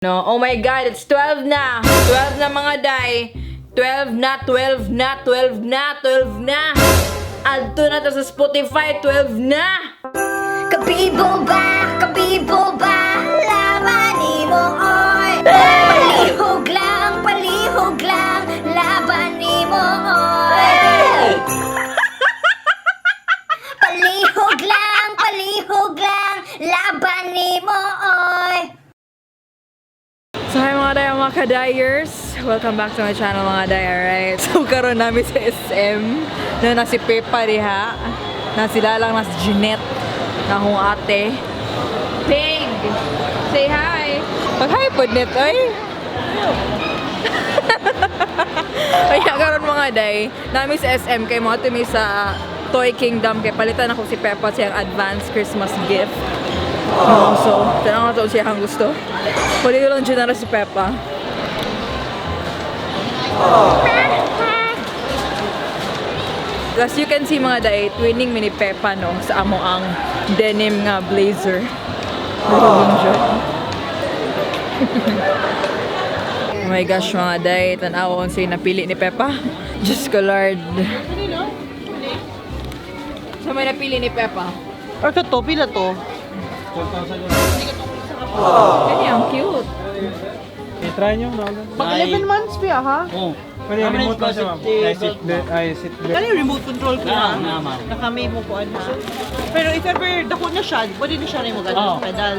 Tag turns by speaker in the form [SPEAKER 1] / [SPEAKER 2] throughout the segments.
[SPEAKER 1] No, oh my god, it's 12 na. 12 na mga day. 12 na, 12 na, 12 na, 12 na. Adto na to sa Spotify, 12 na.
[SPEAKER 2] Kabibo ba, laban ni mo, oy. Palihog lang, laban ni mo, oy. Palihog lang, laban ni mo, oy.
[SPEAKER 1] So hi mga day, mga ka-dyers. Welcome back to my channel mga day, alright? So karon namin sa SM. Na si Peppa diha. Na sila lang na si Jeanette. Na akong ate. Pig! Say hi! Pag-hi po net, oy! Kaya karon mga day, namin sa SM kay mga tumi sa Toy Kingdom kay palitan ako si Peppa siyang advance Christmas gift. So, tanong na to siya ang gusto. Pwede lang dyan na si Peppa. As you can see mga day, twinning mini Peppa no sa amo ang denim nga blazer. Oh my gosh mga day, tanaw ang say napili ni Peppa. Diyos ko Lord. So may napili ni Peppa?
[SPEAKER 3] Or to, pila to?
[SPEAKER 1] Kanya, ang cute.
[SPEAKER 4] I-try nyo, naman.
[SPEAKER 3] Pag 11 months pa ha?
[SPEAKER 4] Oo. Pwede yung remote lang siya, ma'am. Ay, sit belt.
[SPEAKER 3] Kaya yung remote control ko ha? Nakamay mo po ano. Pero if ever dako na siya, pwede na siya rin mo ganun sa pedal.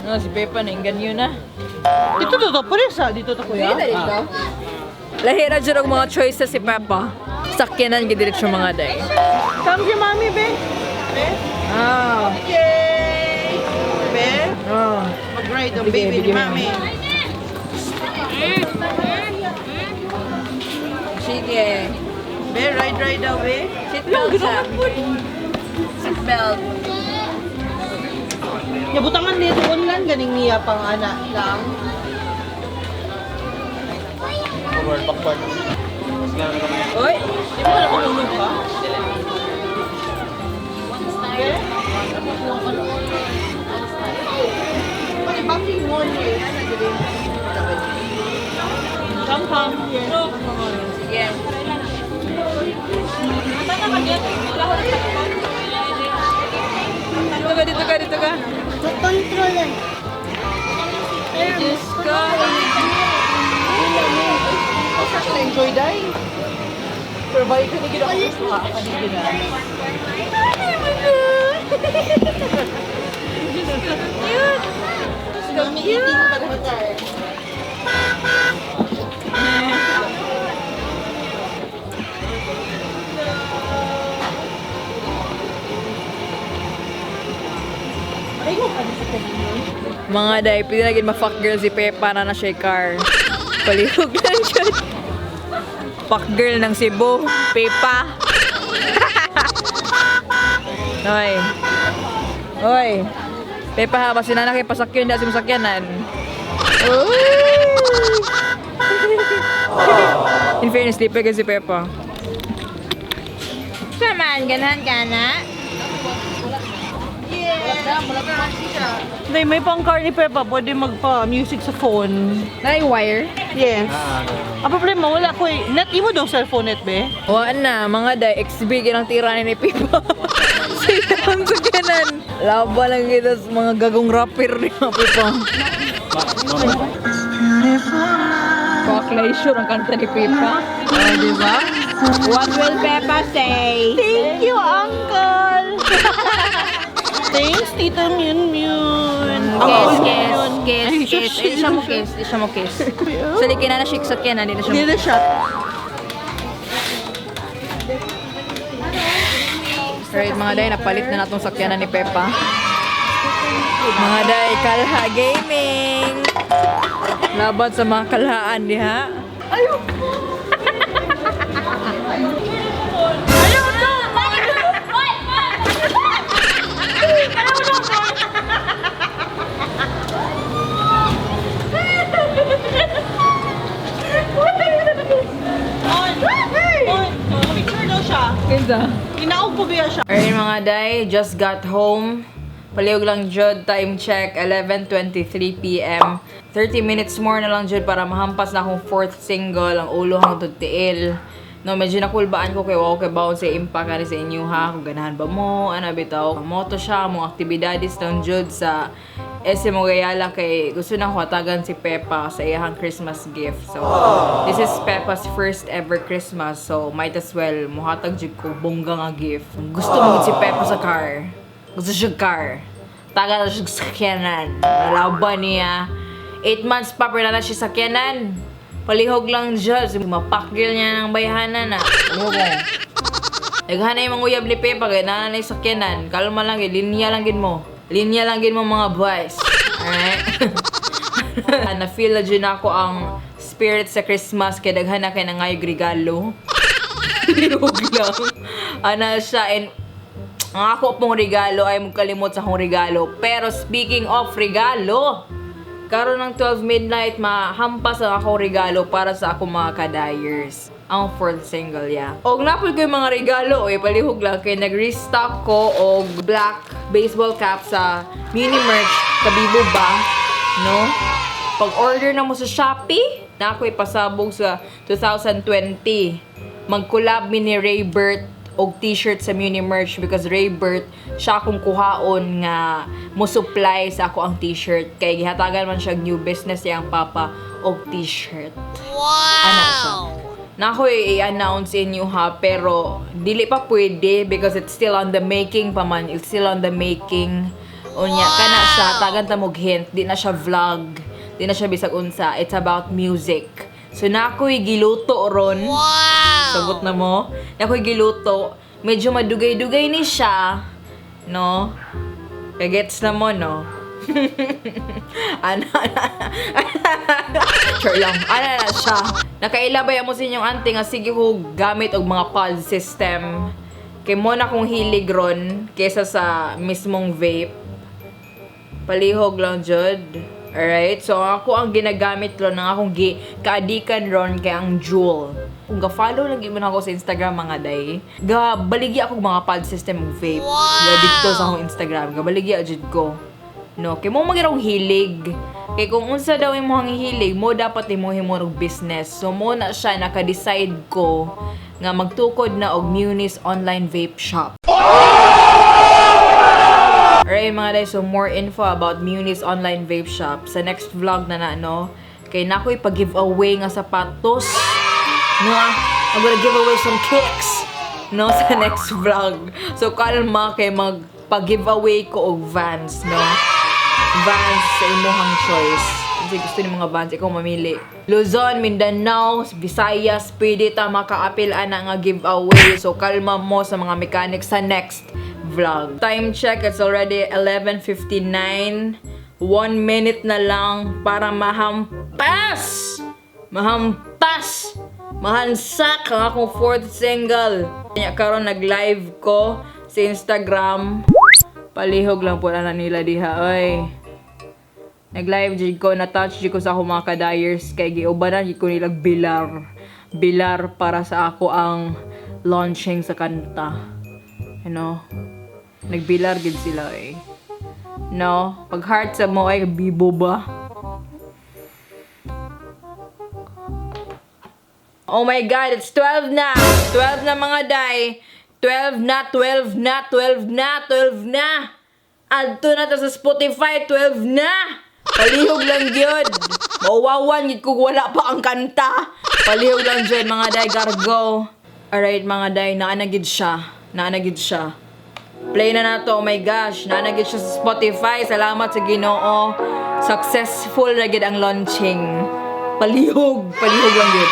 [SPEAKER 1] No, si Peppa na ganyan na.
[SPEAKER 3] Dito to, pwede sa dito to kuya?
[SPEAKER 1] Dito dito. Lahi na dyan ang mga choices si Peppa. Sakyanan gidiretsyo mga day.
[SPEAKER 3] Come si mami, be. Be?
[SPEAKER 1] Ah.
[SPEAKER 3] Yay! Be?
[SPEAKER 1] Oh.
[SPEAKER 3] Mag-ride ang baby ni mami.
[SPEAKER 1] Sige.
[SPEAKER 3] Be, ride daw, be.
[SPEAKER 1] Seatbelt sa. Seatbelt.
[SPEAKER 3] Yabutangan dito online, ganing niya pang anak lang.
[SPEAKER 4] Backward.
[SPEAKER 1] Uy.
[SPEAKER 3] Di mo alam kung tulog ka? Be? Pati bakit mo niya? Come.
[SPEAKER 1] Sige. Dito ka.
[SPEAKER 2] Controller.
[SPEAKER 1] Diyos ko.
[SPEAKER 3] Enjoy day. Pero balik ka na ginawa ko sa Kami eating pagkatar.
[SPEAKER 1] Mga day, pwede na gid ma-fuck girl si Peppa na siya car. Palihog lang siya. Fuck girl ng Cebu, Peppa. Oy. Peppa ha, basi na kay pasakyan na si masakyanan. In fairness, lipe ka si Peppa. Saman, ganahan ka na?
[SPEAKER 3] Hindi, may pang-car ni Peppa. Pwede magpa-music sa phone.
[SPEAKER 1] Nai-wire?
[SPEAKER 3] Yes. Ang problema, wala ko eh. Net, imo daw cellphone net, be?
[SPEAKER 1] Waan na, mga day, XB ng tiranin ni Peppa. Silang sakyanan. Laba lang kita sa mga gagong rapper ni Peppa. Congratulations ang kanta ni Peppa. Oh, diba? What will Peppa say?
[SPEAKER 3] Thank you, Uncle! Thanks, Tita Meunnie.
[SPEAKER 1] Kiss. Di siya mo kiss. Salikin na shik sakyanan, hindi na siya
[SPEAKER 3] Hindi na shot.
[SPEAKER 1] Alright mga day, napalit na natong sakyanan ni Peppa. Mga day, kalha gaming! Laban sa mga kalhaan diha. Ayaw!
[SPEAKER 3] Picture daw siya.
[SPEAKER 1] Kinsa?
[SPEAKER 3] Inaog po biya siya.
[SPEAKER 1] Alright mga day, just got home. Palihog lang jud, time check 11:23 PM. 30 minutes more na lang jud para mahampas na akong 4th single, ang ulo hangtod Tiil. No, medyo nakulbaan ko kay wow kay baon sa impact ani sa inyo ha, kung ganahan ba mo, ana bitaw. Moto siya mong aktibidades lang jud sa SM Mogayala kay gusto na ko hatagan si Peppa sa iyang Christmas gift. So, this is Peppa's first ever Christmas. So, might as well muhatag jud ko bongga nga gift. Gusto mo gud si Peppa sa car. Gusto siya car. Taga na siya sakyanan. Nalaban niya. 8 months pa pero na siya sakyanan. Palihog lang dyan. Mapakgil niya ng bayahanan na. Ano mo? Naghanay yung mga uyab ni Peppa kaya nananay sakyanan. Kalma lang yun. Linya lang gin mo. Linya lang gin mo mga boys. Alright? Na-feel na dyan ako ang spirit sa Christmas kaya daghan na kayo ng ngayog regalo. Palihog lang. Ana siya and ang ako pong regalo ay magkalimot sa akong regalo. Pero speaking of regalo, karon ng 12 midnight, mahampas ang akong regalo para sa akong mga ka-dyers. Ang 4th single, yeah. Og napol ko yung mga regalo, palihog lang. Kaya nag-restock ko og black baseball cap sa Meunnie merch. Kabibo ba? No? Pag-order na mo sa Shopee, na ako ipasabog sa 2020. Mag-collab mi ni Raybert og t-shirt sa Meunnie merch because Raybert siya akong kuhaon nga mo supply sa ako ang t-shirt kay gihatagan man siya new business yang papa og t-shirt. Wow! Ano siya? Na ako i-announce inyo ha pero dili pa pwede because it's still on the making pa man. It's still on the making. Unya kana siya tagan ta mog hint, di na siya vlog, di na siya bisag unsa. It's about music. So na ako'y giluto ron. Wow! Sagot na mo. Na ako'y giluto. Medyo madugay-dugay ni siya. No? Kagets na mo, no? Sure lang. Ano na siya? Nakailabay mo sa inyong auntie nga sige ko gamit og mga pod system. Kay mo na kong hilig ron kesa sa mismong vape. Palihog lang jud. Alright? So, ako ang ginagamit ron ng akong kaadikan ron kay ang Jewel. Kung ga-follow lang mo na ako sa Instagram mga day, gabaligi ako mga pod system ng vape. Wow! Dito sa akong Instagram. Gabaligi ajud ko. No? Kay mo magirong hilig. Kay kung unsa daw yung mga hilig, mo dapat imuhin mo ng business. So, mo na siya naka-decide ko nga magtukod na og Meunnie's online vape shop. Alright mga day, so more info about Meunnie's online vape shop sa next vlog na no? Kay na ako'y pag-giveaway nga sapatos. No, I'm gonna give away some kicks. No, sa next vlog. So kalma kay magpag-giveaway ko og Vans, no? Vans sa imuhang choice. Kasi gusto ni mga Vans, ikaw mamili. Luzon, Mindanao, Visayas, pwede ta maka-apil ana nga giveaway. So kalma mo sa mga mechanics sa next vlog. Time check, it's already 11:59. 1 minute na lang para mahampas! Mahampas! Mahansak ang akong 4th single. Kaya karon nag-live ko sa Instagram. Palihog lang po na nila diha, oy. Nag-live jud ko, na-touch jud ko sa akong mga ka-dyers kay giubanan jud ko nilang bilar. Bilar para sa ako ang launching sa kanta. You know? Nagbilar gid sila eh. No? Pag heart sa mo ay bibo ba? Oh my God, it's 12 na! 12 na mga day! 12 na, 12 na, 12 na, 12 na! Adto na to sa Spotify, 12 na! Palihog lang yun! Mawawan, yun kung wala pa ang kanta! Palihog lang dyan mga day, gargo! Alright mga day, naanagid siya. Naanagid siya. Play na nato, oh my gosh. Naanagid siya sa Spotify. Salamat sa Ginoo. Successful na gid ang launching. Palihog. Palihog lang yun.